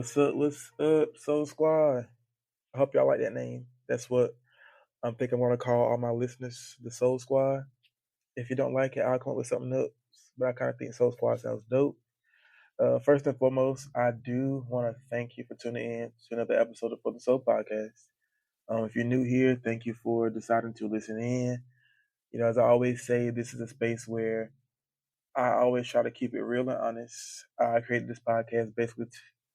What's up? What's up, Soul Squad? I hope y'all like that name. That's what I'm thinking I'm gonna call all my listeners, the Soul Squad. If you don't like it, I'll come up with something else. But I kind of think Soul Squad sounds dope. First and foremost, I do want to thank you for tuning in to another episode of For the Soul Podcast. If you're new here, thank you for deciding to listen in. As I always say, this is a space where I always try to keep it real and honest. I created this podcast basically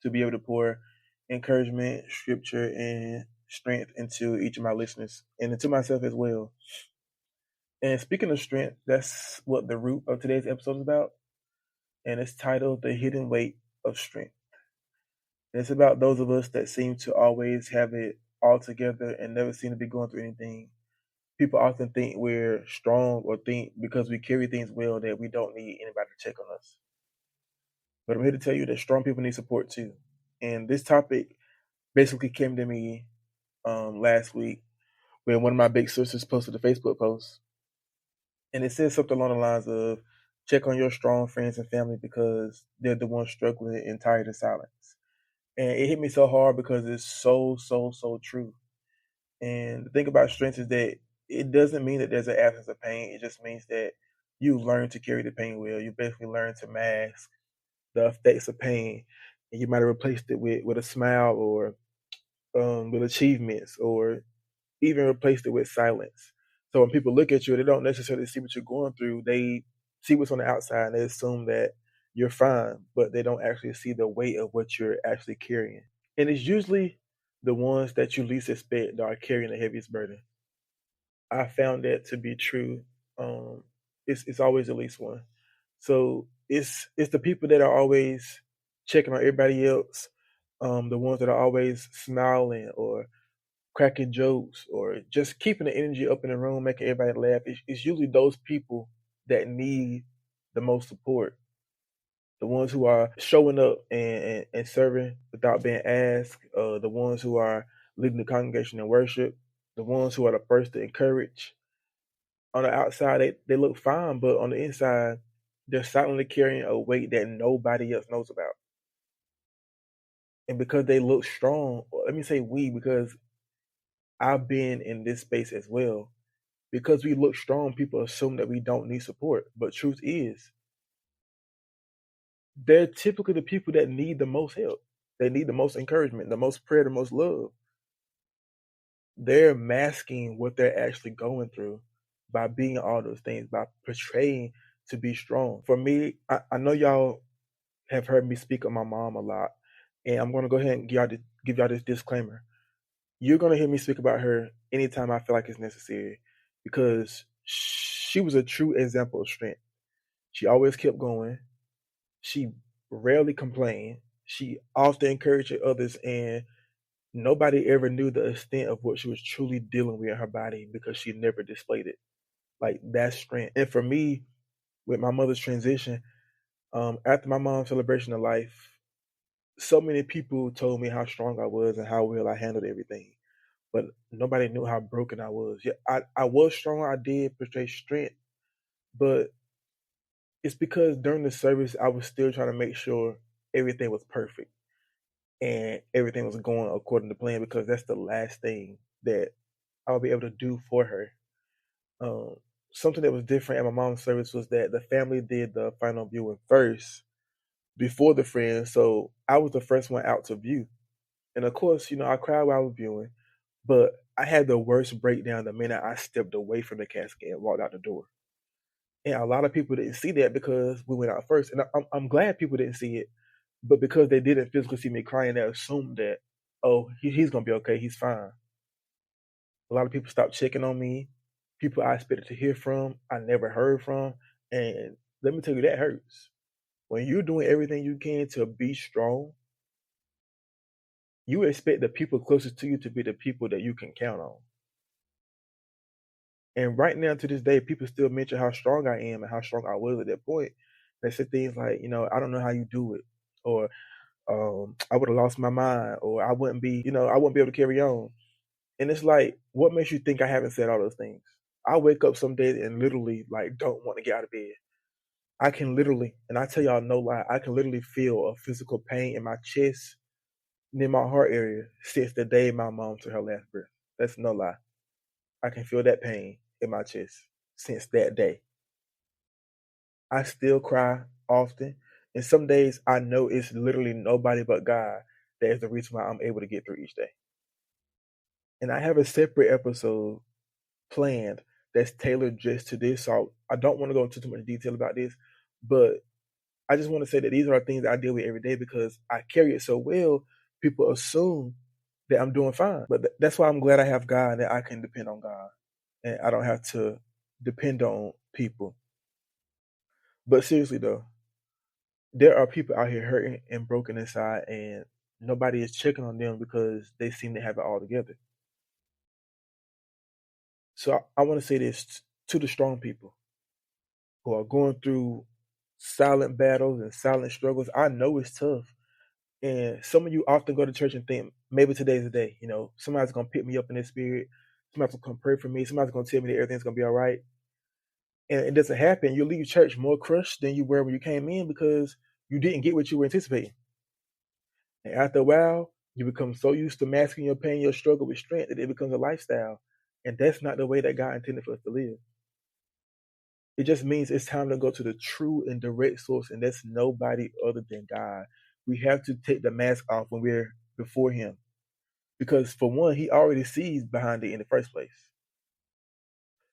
to be able to pour encouragement, scripture, and strength into each of my listeners and into myself as well. And speaking of strength, that's what the root of today's episode is about. And it's titled The Hidden Weight of Strength. And it's about those of us that seem to always have it all together and never seem to be going through anything. People often think we're strong or think because we carry things well that we don't need anybody to check on us. But I'm here to tell you that strong people need support too. And this topic basically came to me last week when one of my big sisters posted a Facebook post. And it said something along the lines of check on your strong friends and family because they're the ones struggling and tired of silence. And it hit me so hard because it's so true. And the thing about strength is that it doesn't mean that there's an absence of pain. It just means that you learn to carry the pain well. You basically learn to mask the effects of pain, and you might have replaced it with a smile or with achievements, or even replaced it with silence. So when people look at you, they don't necessarily see what you're going through. They see what's on the outside and they assume that you're fine, but they don't actually see the weight of what you're actually carrying. And it's usually the ones that you least expect that are carrying the heaviest burden. I found that to be true. It's always at least one. So it's the people that are always checking on everybody else, the ones that are always smiling or cracking jokes or just keeping the energy up in the room, making everybody laugh. It's usually those people that need the most support. The ones who are showing up and serving without being asked, the ones who are leading the congregation in worship, the ones who are the first to encourage. On the outside, they look fine, but on the inside, they're silently carrying a weight that nobody else knows about. And because they look strong, or let me say we, because I've been in this space as well. Because we look strong, people assume that we don't need support. But truth is, they're typically the people that need the most help. They need the most encouragement, the most prayer, the most love. They're masking what they're actually going through by being all those things, by portraying to be strong. For me, I know y'all have heard me speak of my mom a lot, and I'm going to go ahead and give y'all this disclaimer. You're going to hear me speak about her anytime I feel like it's necessary because she was a true example of strength. She always kept going. She rarely complained. She often encouraged others, and nobody ever knew the extent of what she was truly dealing with in her body because she never displayed it. Like, that's strength. And for me, with my mother's transition, after my mom's celebration of life, so many people told me how strong I was and how well I handled everything. But nobody knew how broken I was. Yeah, I was strong. I did portray strength, but it's because during the service, I was still trying to make sure everything was perfect and everything was going according to plan because that's the last thing that I'll be able to do for her. Um, Something that was different at my mom's service was that the family did the final viewing first before the friends, so I was the first one out to view. And of course, I cried while I was viewing, but I had the worst breakdown the minute I stepped away from the casket and walked out the door. And a lot of people didn't see that because we went out first. And I'm glad people didn't see it, but because they didn't physically see me crying, they assumed that, oh, he's going to be okay. He's fine. A lot of people stopped checking on me. People I expected to hear from, I never heard from. And let me tell you, that hurts. When you're doing everything you can to be strong, you expect the people closest to you to be the people that you can count on. And right now, to this day, people still mention how strong I am and how strong I was at that point. They say things like, I don't know how you do it, or I would have lost my mind, or I wouldn't be, I wouldn't be able to carry on. And it's like, what makes you think I haven't said all those things? I wake up some days and literally like don't want to get out of bed. I can literally, and I tell y'all no lie, I can literally feel a physical pain in my chest near my heart area since the day my mom took her last breath. That's no lie. I can feel that pain in my chest since that day. I still cry often. And some days I know it's literally nobody but God that is the reason why I'm able to get through each day. And I have a separate episode planned that's tailored just to this. So I don't want to go into too much detail about this, but I just want to say that these are things that I deal with every day because I carry it so well. People assume that I'm doing fine, but that's why I'm glad I have God and that I can depend on God and I don't have to depend on people. But seriously though, there are people out here hurting and broken inside, and nobody is checking on them because they seem to have it all together. So I want to say this to the strong people who are going through silent battles and silent struggles. I know it's tough. And some of you often go to church and think, maybe today's the day. You know, somebody's going to pick me up in their spirit. Somebody's going to come pray for me. Somebody's going to tell me that everything's going to be all right. And it doesn't happen. You leave church more crushed than you were when you came in because you didn't get what you were anticipating. And after a while, you become so used to masking your pain, your struggle with strength that it becomes a lifestyle. And that's not the way that God intended for us to live. It just means it's time to go to the true and direct source, and that's nobody other than God. We have to take the mask off when we're before Him. Because for one, He already sees behind it in the first place.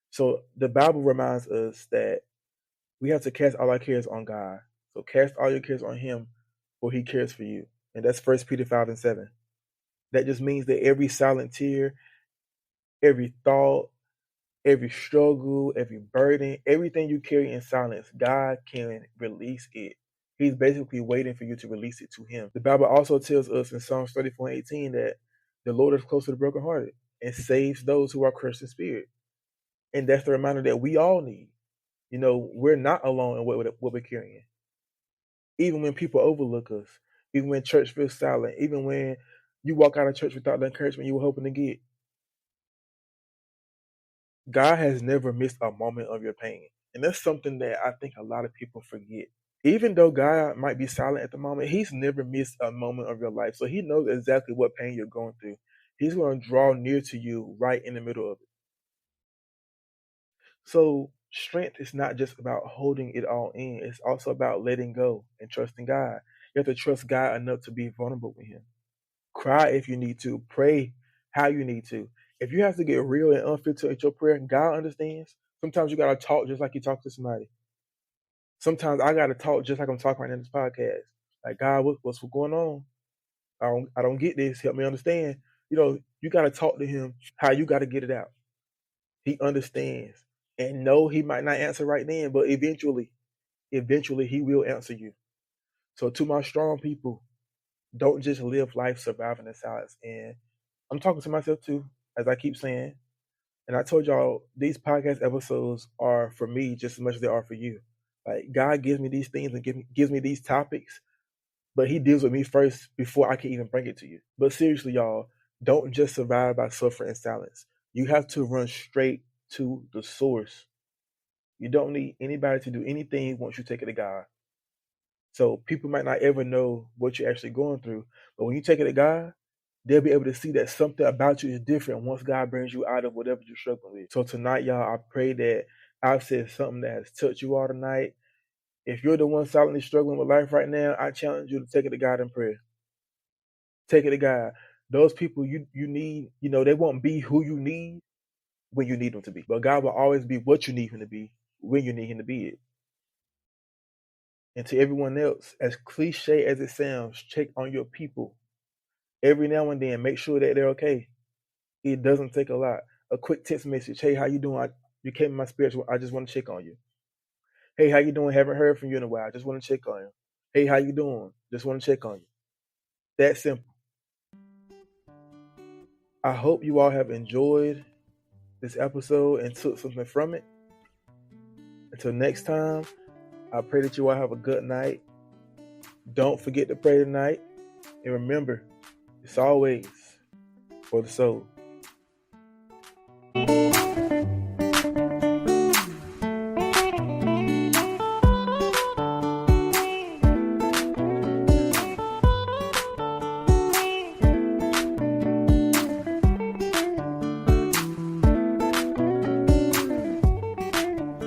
So the Bible reminds us that we have to cast all our cares on God. So cast all your cares on Him, for He cares for you. And that's 1 Peter 5:7. That just means that every silent tear, every thought, every struggle, every burden, everything you carry in silence, God can release it. He's basically waiting for you to release it to Him. The Bible also tells us in Psalms 34:18 that the Lord is close to the brokenhearted and saves those who are crushed in spirit. And that's the reminder that we all need. You know, we're not alone in what we're carrying. Even when people overlook us, even when church feels silent, even when you walk out of church without the encouragement you were hoping to get, God has never missed a moment of your pain. And that's something that I think a lot of people forget. Even though God might be silent at the moment, He's never missed a moment of your life. So He knows exactly what pain you're going through. He's going to draw near to you right in the middle of it. So strength is not just about holding it all in. It's also about letting go and trusting God. You have to trust God enough to be vulnerable with Him. Cry if you need to. Pray how you need to. If you have to get real and unfiltered at your prayer, God understands. Sometimes you got to talk just like you talk to somebody. Sometimes I got to talk just like I'm talking right now in this podcast. Like, God, what's going on? I don't get this. Help me understand. You know, you got to talk to Him how you got to get it out. He understands. And no, He might not answer right then, but eventually He will answer you. So to my strong people, don't just live life surviving in silence. And I'm talking to myself too, as I keep saying. And I told y'all these podcast episodes are for me just as much as they are for you. Like, God gives me these things and gives me these topics, but He deals with me first before I can even bring it to you. But seriously, y'all, don't just survive by suffering in silence. You have to run straight to the source. You don't need anybody to do anything once you take it to God. So people might not ever know what you're actually going through, but when you take it to God, they'll be able to see that something about you is different once God brings you out of whatever you're struggling with. So tonight, y'all, I pray that I've said something that has touched you all tonight. If you're the one silently struggling with life right now, I challenge you to take it to God in prayer. Take it to God. Those people you need, you know, they won't be who you need when you need them to be. But God will always be what you need Him to be when you need Him to be it. And to everyone else, as cliche as it sounds, check on your people. Every now and then, make sure that they're okay. It doesn't take a lot. A quick text message. Hey, how you doing? You came in my spirit. I just want to check on you. Hey, how you doing? Haven't heard from you in a while. I just want to check on you. Hey, how you doing? Just want to check on you. That simple. I hope you all have enjoyed this episode and took something from it. Until next time, I pray that you all have a good night. Don't forget to pray tonight. And remember, it's always for the soul.